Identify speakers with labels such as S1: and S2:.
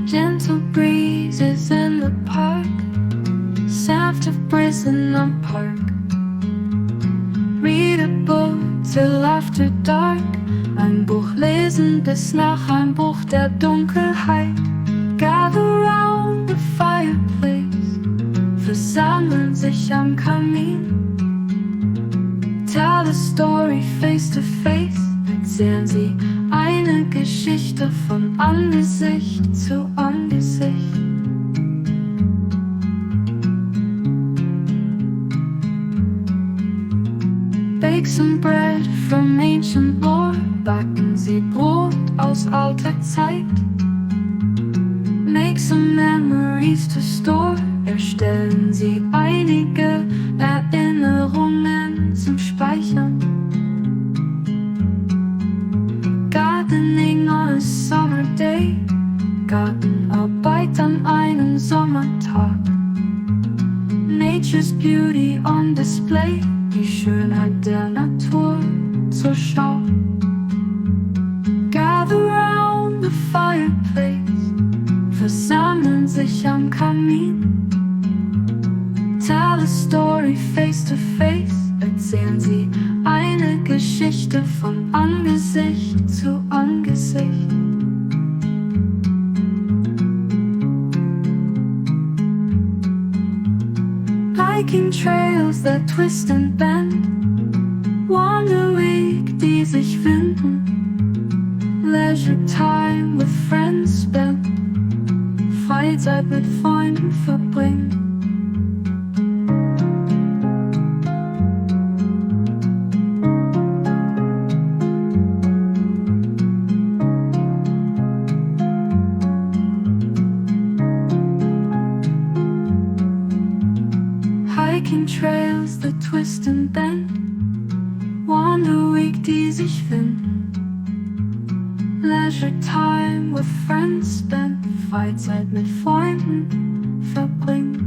S1: Gentle breezes in the park, sound of breeze in the park. Read a book till after dark. Ein Buch lesen bis nach ein Buch der Dunkelheit. Gather round the fireplace, versammeln sich am Kamin. Tell the story face to face, erzählen sie eine Geschichte von Angesicht zu Angesicht. Bake some bread from ancient lore, backen sie Brot aus alter Zeit. Make some memories to store, erstellen sie einige Erinnerungen zum Speichern. Gardening on a summer day, Gartenarbeit an einem Sommertag. Nature's beauty on display, die Schönheit der Natur zur Schau. Gather round the fireplace, versammeln sich am Kamin. Tell a story face to face, erzählen sie eine Geschichte von Angesicht zu Angesicht. Hiking trails that twist and bend, Wanderweg, die sich finden. Leisure time with friends spent, Freizeit mit Freunden verbringen. Hiking trails that twist and bend, Wanderweg, die sich finden. Leisure time with friends spent, Freizeit mit Freunden verbringen.